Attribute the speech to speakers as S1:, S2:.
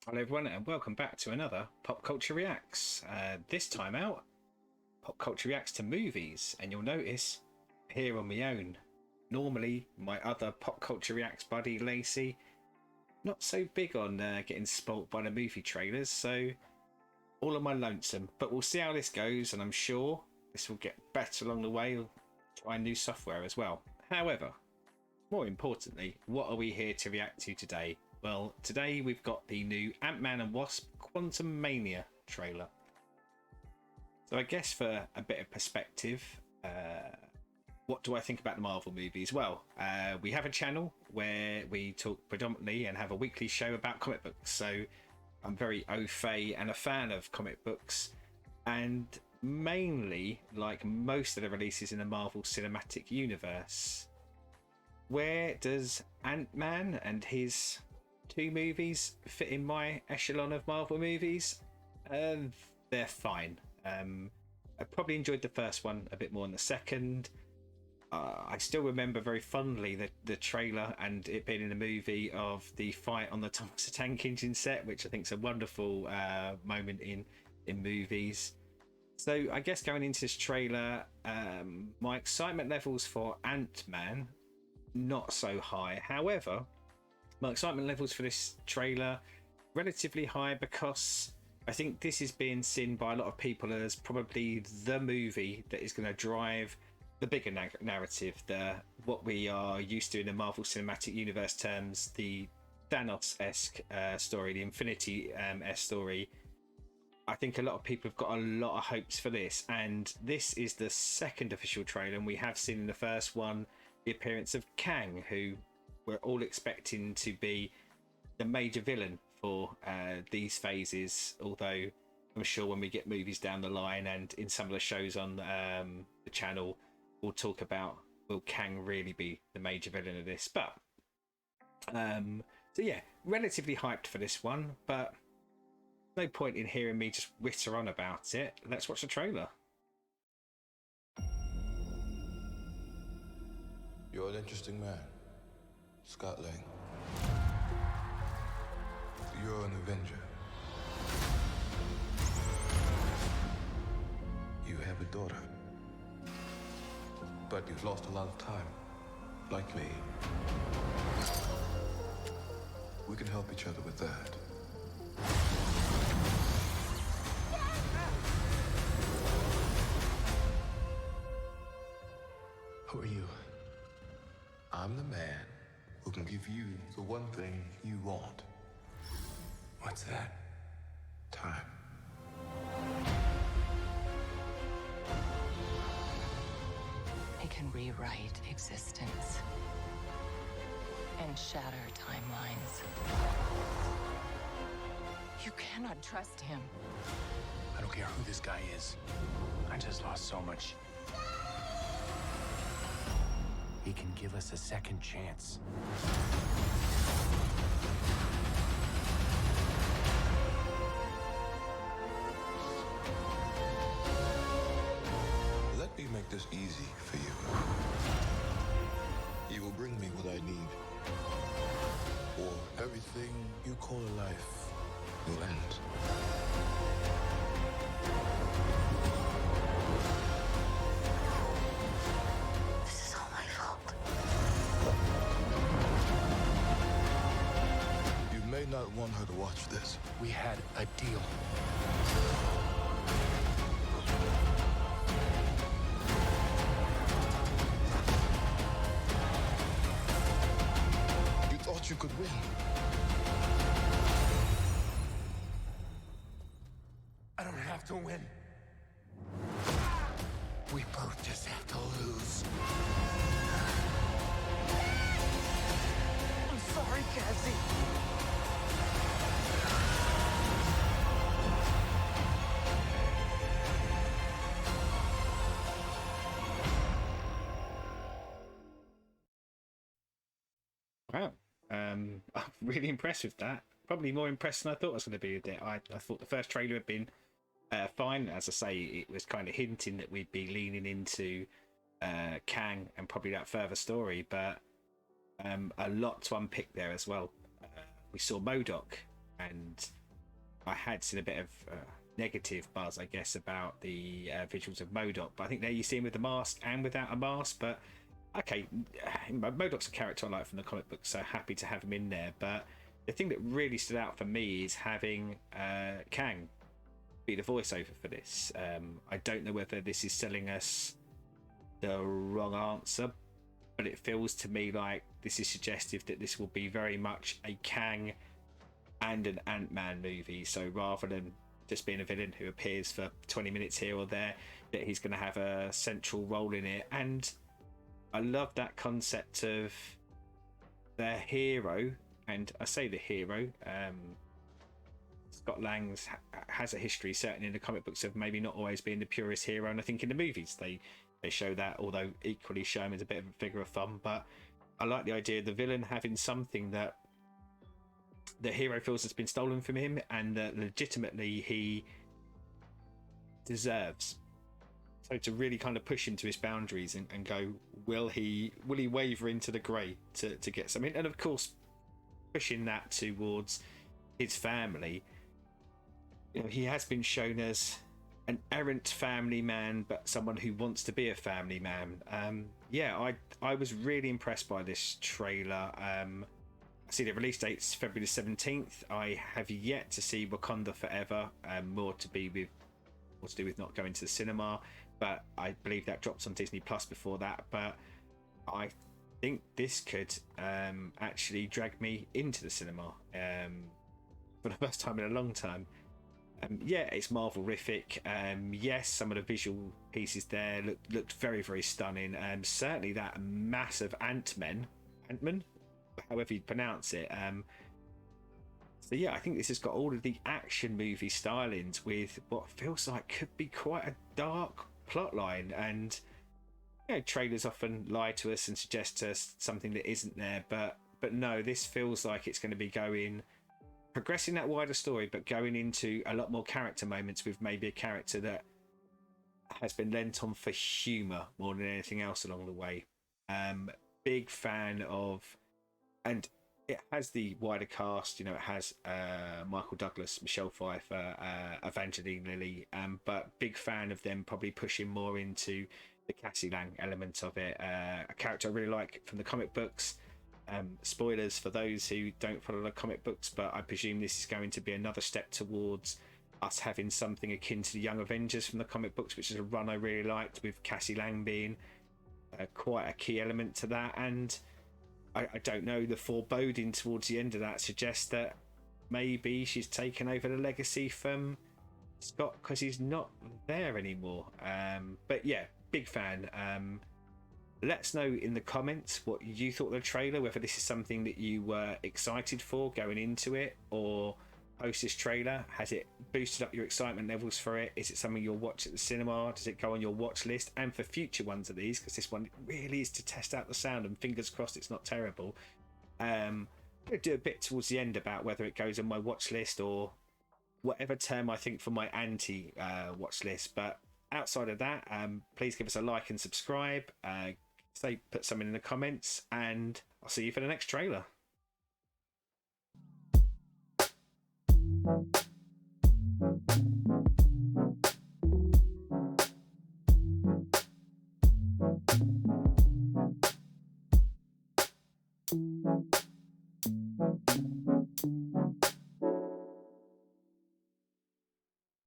S1: Hello everyone and welcome back to another Pop Culture Reacts. This time out, Pop Culture Reacts to movies, and you'll notice here on my own. Normally my other Pop Culture Reacts buddy Lacey, not so big on getting spoilt by the movie trailers, so all on my lonesome. But we'll see how this goes, and I'm sure this will get better along the way. We'll try new software as well. However, more importantly, what are we here to react to today? Well, today we've got the new Ant-Man and Wasp Quantumania trailer. So I guess for a bit of perspective, what do I think about the Marvel movies? Well, we have a channel where we talk predominantly and have a weekly show about comic books. So I'm very au fait and a fan of comic books, and mainly like most of the releases in the Marvel Cinematic Universe. Where does Ant-Man and his two movies fit in my echelon of Marvel movies? They're fine. I probably enjoyed the first one a bit more than the second. I still remember very fondly the trailer and it being in the movie of the fight on the Thomas the Tank Engine set, which I think is a wonderful moment in movies. So I guess going into this trailer, my excitement levels for Ant-Man, not so high. However, my excitement levels for this trailer relatively high, because I think this is being seen by a lot of people as probably the movie that is going to drive the bigger narrative, what we are used to in the Marvel Cinematic Universe terms, the Thanos-esque story, the Infinity-esque story. I think a lot of people have got a lot of hopes for this, and this is the second official trailer, and we have seen in the first one the appearance of Kang, who we're all expecting to be the major villain for these phases, although I'm sure when we get movies down the line and in some of the shows on the channel, we'll talk about, will Kang really be the major villain of this? But so yeah, relatively hyped for this one, but no point in hearing me just witter on about it. Let's watch the trailer.
S2: You're an interesting man, Scott Lang. You're an Avenger. You have a daughter. But you've lost a lot of time, like me. We can help each other with that. Who are you? I'm the man who can give you the one thing you want. What's that? Time.
S3: It can rewrite existence and shatter timelines. You cannot trust him.
S4: I don't care who this guy is. I just lost so much. He can give us a second chance.
S2: Let me make this easy for you. You will bring me what I need, or everything you call a life will end.
S3: This is all my fault.
S2: You may not want her to watch this.
S4: We had a deal.
S2: You thought you could win.
S4: I don't have to win. We both just have to lose. I'm sorry, Cassie.
S1: Wow, I'm really impressed with that. Probably more impressed than I thought I was going to be with it. I thought the first trailer had been fine. As I say, it was kind of hinting that we'd be leaning into Kang and probably that further story, but a lot to unpick there as well. We saw MODOK and I had seen a bit of negative buzz, I guess, about the visuals of MODOK, but I think there you see him with the mask and without a mask. But okay, MODOK's a character I like from the comic book, so happy to have him in there. But the thing that really stood out for me is having Kang be the voiceover for this. I don't know whether this is selling us the wrong answer, but it feels to me like this is suggestive that this will be very much a Kang and an Ant-Man movie. So rather than just being a villain who appears for 20 minutes here or there, that he's going to have a central role in it. And I love that concept of the hero, and I say the hero, Scott Lang has a history, certainly in the comic books, of maybe not always being the purest hero, and I think in the movies they show that, although equally show him as a bit of a figure of fun. But I like the idea of the villain having something that the hero feels has been stolen from him and that legitimately he deserves. So to really kind of push him to his boundaries and go, will he waver into the grey to get something? And of course, pushing that towards his family. You know, he has been shown as an errant family man, but someone who wants to be a family man. I was really impressed by this trailer. I see the release date's February the 17th. I have yet to see Wakanda Forever, more to do with not going to the cinema, but I believe that dropped on Disney Plus before that. But I think this could actually drag me into the cinema for the first time in a long time. It's Marvel-rific. Yes, some of the visual pieces there looked very, very stunning. Certainly that massive Ant-Man, however you pronounce it. I think this has got all of the action movie stylings with what feels like could be quite a dark plot line. And trailers often lie to us and suggest to us something that isn't there, but no, this feels like it's going to be progressing that wider story, but going into a lot more character moments with maybe a character that has been lent on for humour more than anything else along the way. Big fan of, and it has the wider cast. It has Michael Douglas, Michelle Pfeiffer, Evangeline Lilly, but big fan of them probably pushing more into the Cassie Lang element of it. A character I really like from the comic books. Spoilers for those who don't follow the comic books, but I presume this is going to be another step towards us having something akin to the Young Avengers from the comic books, which is a run I really liked, with Cassie Lang being quite a key element to that. And I don't know, the foreboding towards the end of that suggests that maybe she's taken over the legacy from Scott because he's not there anymore. But yeah, big fan. Let us know in the comments what you thought of the trailer, whether this is something that you were excited for going into it, or post this trailer, has it boosted up your excitement levels for it? Is it something you'll watch at the cinema? Does it go on your watch list? And for future ones of these, because this one really is to test out the sound, and fingers crossed it's not terrible. I'm going to do a bit towards the end about whether it goes on my watch list or whatever term I think for my anti watch list. But outside of that, please give us a like and subscribe. Put something in the comments, and I'll see you for the next trailer.